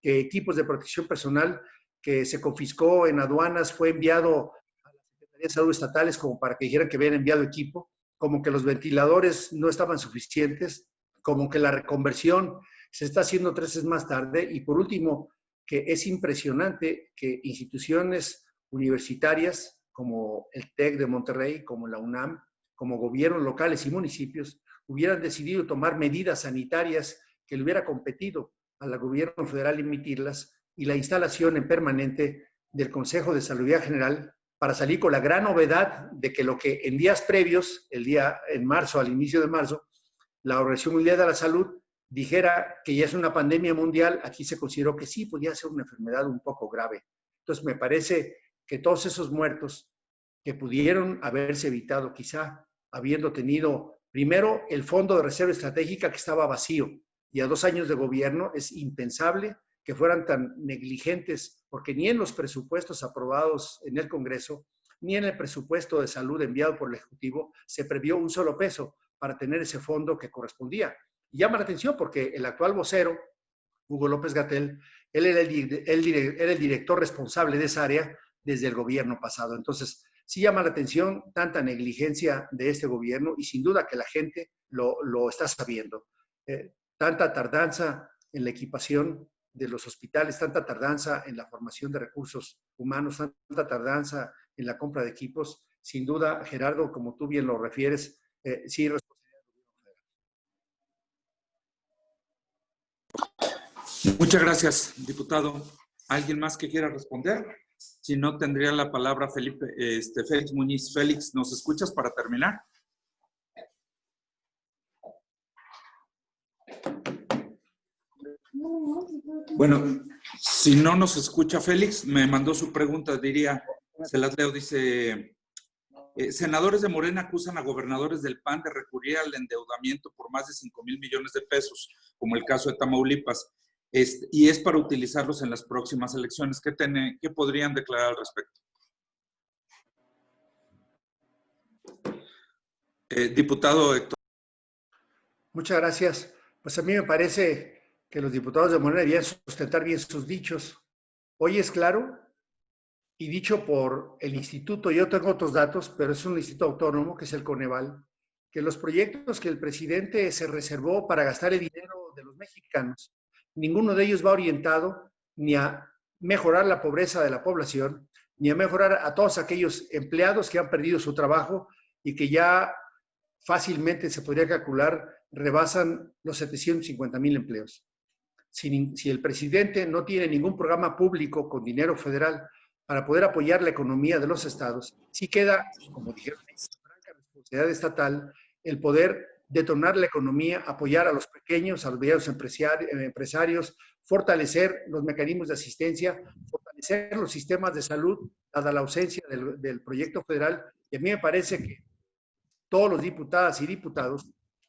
que equipos de protección personal que se confiscó en aduanas fue enviado a las Secretarías de Salud estatales como para que dijeran que habían enviado equipo, como que los ventiladores no estaban suficientes, como que la reconversión se está haciendo 3 veces más tarde, y por último, que es impresionante que instituciones universitarias como el TEC de Monterrey, como la UNAM, como gobiernos locales y municipios, hubieran decidido tomar medidas sanitarias que le hubiera competido al gobierno federal emitirlas, y la instalación en permanente del Consejo de Salud General para salir con la gran novedad de que lo que en días previos, en marzo, al inicio de marzo, la Organización Mundial de la Salud dijera que ya es una pandemia mundial, aquí se consideró que sí podía ser una enfermedad un poco grave. Entonces me parece que todos esos muertos que pudieron haberse evitado quizá habiendo tenido primero el Fondo de Reserva Estratégica que estaba vacío, y a 2 años de gobierno es impensable que fueran tan negligentes, porque ni en los presupuestos aprobados en el Congreso, ni en el presupuesto de salud enviado por el Ejecutivo, se previó un solo peso para tener ese fondo que correspondía. Y llama la atención porque el actual vocero Hugo López-Gatell, él era el director responsable de esa área desde el gobierno pasado. Entonces, sí llama la atención tanta negligencia de este gobierno y sin duda que la gente lo está sabiendo. Tanta tardanza en la equipación de los hospitales, tanta tardanza en la formación de recursos humanos, tanta tardanza en la compra de equipos. Sin duda, Gerardo, como tú bien lo refieres, sí Muchas gracias, diputado. ¿Alguien más que quiera responder? Si no, tendría la palabra Félix Muñiz. Félix, ¿nos escuchas para terminar? Bueno, si no nos escucha Félix, me mandó su pregunta, diría, se las leo, dice, senadores de Morena acusan a gobernadores del PAN de recurrir al endeudamiento por más de 5,000 millones de pesos, como el caso de Tamaulipas, y es para utilizarlos en las próximas elecciones. ¿Qué podrían declarar al respecto? Diputado Héctor. Muchas gracias. Pues a mí me parece que los diputados de Morena debían sustentar bien sus dichos. Hoy es claro, y dicho por el instituto, yo tengo otros datos, pero es un instituto autónomo, que es el Coneval, que los proyectos que el presidente se reservó para gastar el dinero de los mexicanos, ninguno de ellos va orientado ni a mejorar la pobreza de la población, ni a mejorar a todos aquellos empleados que han perdido su trabajo y que ya fácilmente se podría calcular rebasan los 750,000 empleos. Si el presidente no tiene ningún programa público con dinero federal para poder apoyar la economía de los estados, sí queda, como dijeron, franca responsabilidad estatal el poder detonar la economía, apoyar a los pequeños, a los medianos empresarios, fortalecer los mecanismos de asistencia, fortalecer los sistemas de salud, dada la ausencia del proyecto federal. Y a mí me parece que todos los diputadas y diputados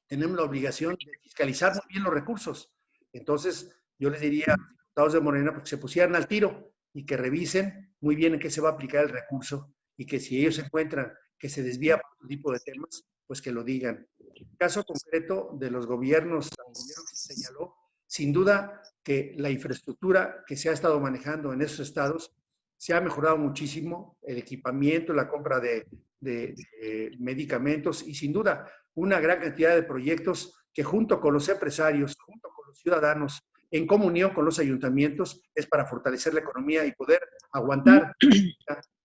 tenemos la obligación de fiscalizar muy bien los recursos. Entonces, yo les diría a los diputados de Morena que se pusieran al tiro y que revisen muy bien en qué se va a aplicar el recurso y que si ellos encuentran que se desvía por otro tipo de temas, pues que lo digan. En el caso concreto de los gobiernos, el gobierno que se señaló, sin duda que la infraestructura que se ha estado manejando en esos estados se ha mejorado muchísimo, el equipamiento, la compra de medicamentos y sin duda una gran cantidad de proyectos que junto con los empresarios, junto con los ciudadanos, en comunión con los ayuntamientos, es para fortalecer la economía y poder aguantar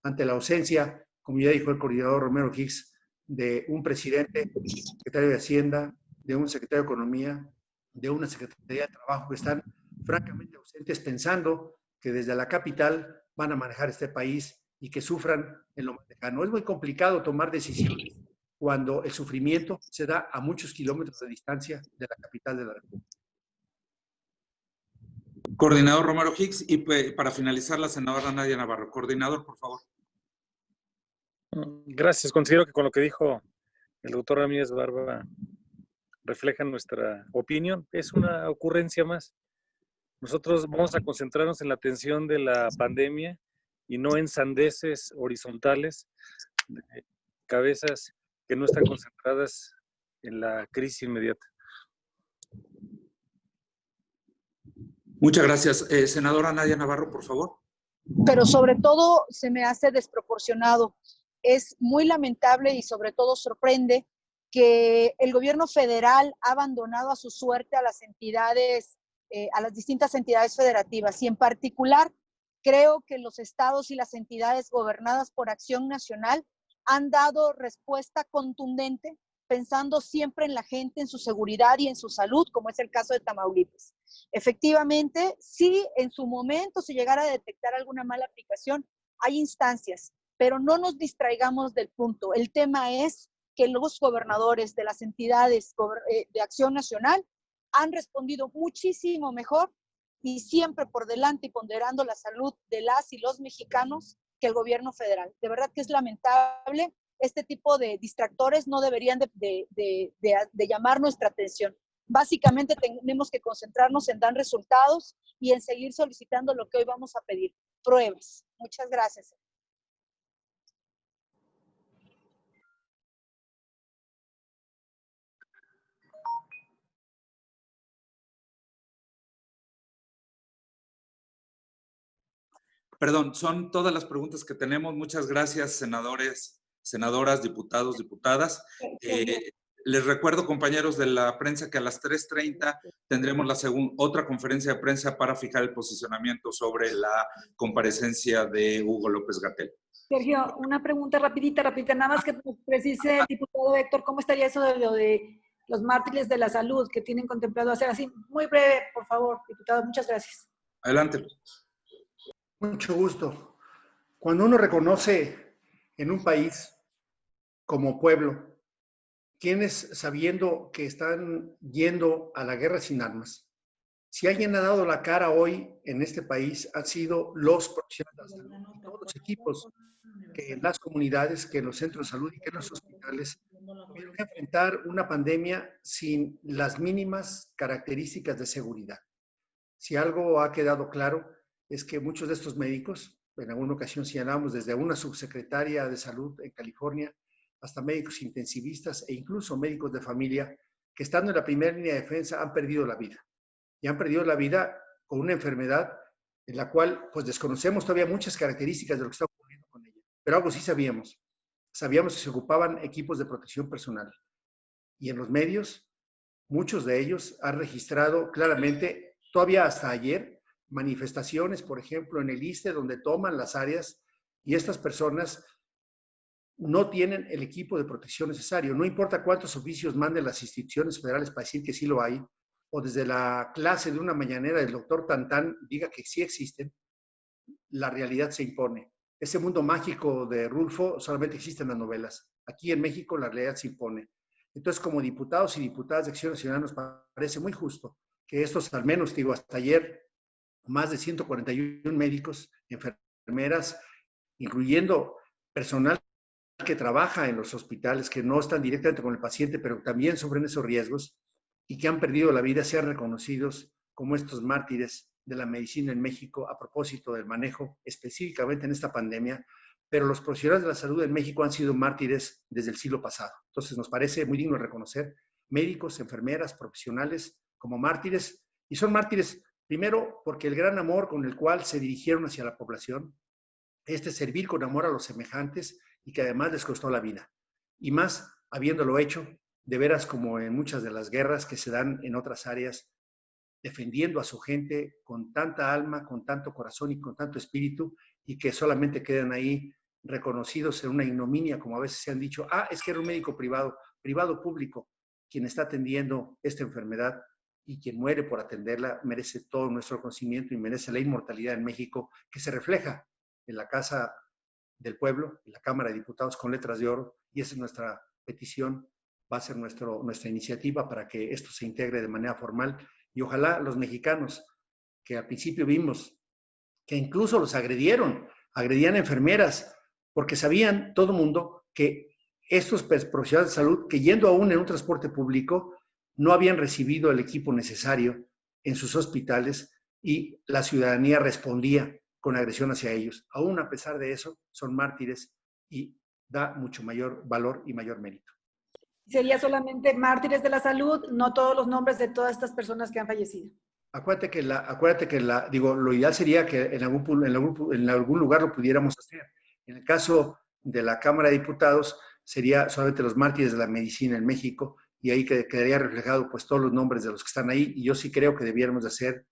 ante la ausencia, como ya dijo el coordinador Romero Hicks, de un presidente, secretario de Hacienda, de un secretario de Economía, de una Secretaría de Trabajo, que están francamente ausentes pensando que desde la capital van a manejar este país y que sufran en lo más lejano. Es muy complicado tomar decisiones cuando el sufrimiento se da a muchos kilómetros de distancia de la capital de la República. Coordinador Romero Hicks, y para finalizar, la senadora Nadia Navarro. Coordinador, por favor. Gracias. Considero que con lo que dijo el doctor Ramírez Barba refleja nuestra opinión. Es una ocurrencia más. Nosotros vamos a concentrarnos en la atención de la pandemia y no en sandeces horizontales, de cabezas que no están concentradas en la crisis inmediata. Muchas gracias. Senadora Nadia Navarro, por favor. Pero sobre todo se me hace desproporcionado. Es muy lamentable y sobre todo sorprende que el gobierno federal ha abandonado a su suerte a las entidades, a las distintas entidades federativas y en particular creo que los estados y las entidades gobernadas por Acción Nacional han dado respuesta contundente pensando siempre en la gente, en su seguridad y en su salud, como es el caso de Tamaulipas. Efectivamente, si en su momento se llegara a detectar alguna mala aplicación, hay instancias, pero no nos distraigamos del punto. El tema es que los gobernadores de las entidades de Acción Nacional han respondido muchísimo mejor y siempre por delante y ponderando la salud de las y los mexicanos que el gobierno federal. De verdad que es lamentable. Este tipo de distractores no deberían de llamar nuestra atención. Básicamente tenemos que concentrarnos en dar resultados y en seguir solicitando lo que hoy vamos a pedir, pruebas. Muchas gracias. Perdón, son todas las preguntas que tenemos. Muchas gracias, senadores, senadoras, diputados, diputadas. Les recuerdo, compañeros de la prensa, que a las 3:30 tendremos la otra conferencia de prensa para fijar el posicionamiento sobre la comparecencia de Hugo López-Gatell. Sergio, una pregunta rapidita, nada más que nos precise el diputado Héctor, ¿cómo estaría eso de lo de los mártires de la salud que tienen contemplado hacer? Así, muy breve, por favor, diputado, muchas gracias. Adelante. Mucho gusto. Cuando uno reconoce en un país como pueblo quienes, sabiendo que están yendo a la guerra sin armas, si alguien ha dado la cara hoy en este país han sido los profesionales de la salud, todos los equipos que en las comunidades, que en los centros de salud y que en los hospitales tuvieron que enfrentar una pandemia sin las mínimas características de seguridad. Si algo ha quedado claro es que muchos de estos médicos, en alguna ocasión señalamos desde una subsecretaria de salud en California hasta médicos intensivistas e incluso médicos de familia que estando en la primera línea de defensa han perdido la vida. Y han perdido la vida con una enfermedad en la cual pues desconocemos todavía muchas características de lo que está ocurriendo con ella. Pero algo sí sabíamos. Sabíamos que se ocupaban equipos de protección personal. Y en los medios, muchos de ellos han registrado claramente, todavía hasta ayer, manifestaciones, por ejemplo, en el ISSSTE, donde toman las áreas y estas personas no tienen el equipo de protección necesario. No importa cuántos oficios manden las instituciones federales para decir que sí lo hay, o desde la clase de una mañanera del doctor Tantán diga que sí existen, la realidad se impone. Ese mundo mágico de Rulfo solamente existe en las novelas. Aquí en México la realidad se impone. Entonces, como diputados y diputadas de Acción Nacional, nos parece muy justo que estos, al menos, digo, hasta ayer, más de 141 médicos, enfermeras, incluyendo personal que trabaja en los hospitales, que no están directamente con el paciente, pero también sufren esos riesgos y que han perdido la vida, sean reconocidos como estos mártires de la medicina en México a propósito del manejo específicamente en esta pandemia, pero los profesionales de la salud en México han sido mártires desde el siglo pasado. Entonces nos parece muy digno reconocer médicos, enfermeras, profesionales como mártires, y son mártires primero porque el gran amor con el cual se dirigieron hacia la población, servir con amor a los semejantes y que además les costó la vida. Y más habiéndolo hecho, de veras como en muchas de las guerras que se dan en otras áreas, defendiendo a su gente con tanta alma, con tanto corazón y con tanto espíritu, y que solamente quedan ahí reconocidos en una ignominia, como a veces se han dicho, es que era un médico privado, privado público, quien está atendiendo esta enfermedad y quien muere por atenderla merece todo nuestro reconocimiento y merece la inmortalidad en México, que se refleja en la Casa del Pueblo, en la Cámara de Diputados con letras de oro, y esa es nuestra petición, va a ser nuestra iniciativa para que esto se integre de manera formal, y ojalá los mexicanos, que al principio vimos que incluso los agredían enfermeras, porque sabían todo el mundo que estos profesionales de salud, que yendo aún en un transporte público, no habían recibido el equipo necesario en sus hospitales y la ciudadanía respondía con agresión hacia ellos. Aún a pesar de eso, son mártires y da mucho mayor valor y mayor mérito. Sería solamente mártires de la salud, no todos los nombres de todas estas personas que han fallecido. Acuérdate que lo ideal sería que en algún lugar lo pudiéramos hacer. En el caso de la Cámara de Diputados, sería solamente los mártires de la medicina en México, y ahí quedaría reflejado pues todos los nombres de los que están ahí, y yo sí creo que debiéramos de hacer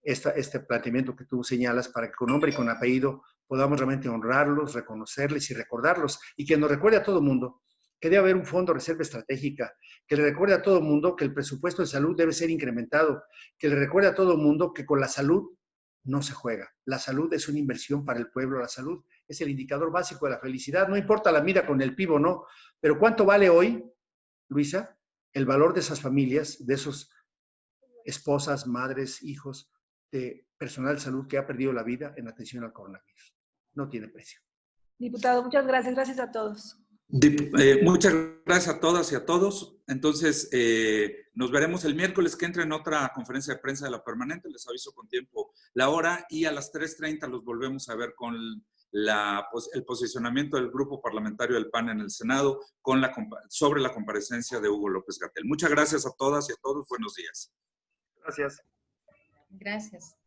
este planteamiento que tú señalas para que con nombre y con apellido podamos realmente honrarlos, reconocerles y recordarlos, y que nos recuerde a todo el mundo que debe haber un fondo de reserva estratégica, que le recuerde a todo el mundo que el presupuesto de salud debe ser incrementado, que le recuerde a todo el mundo que con la salud no se juega. La salud es una inversión para el pueblo, la salud es el indicador básico de la felicidad, no importa la mida con el PIB o no, pero ¿cuánto vale hoy, Luisa, el valor de esas familias, de esos esposas, madres, hijos, de personal de salud que ha perdido la vida en atención al coronavirus? No tiene precio. Diputado, muchas gracias. Gracias a todos. Muchas gracias a todas y a todos. Entonces, nos veremos el miércoles que entre en otra conferencia de prensa de la permanente. Les aviso con tiempo la hora, y a las 3:30 los volvemos a ver con el posicionamiento del Grupo Parlamentario del PAN en el Senado sobre la comparecencia de Hugo López-Gatell. Muchas gracias a todas y a todos. Buenos días. Gracias. Gracias.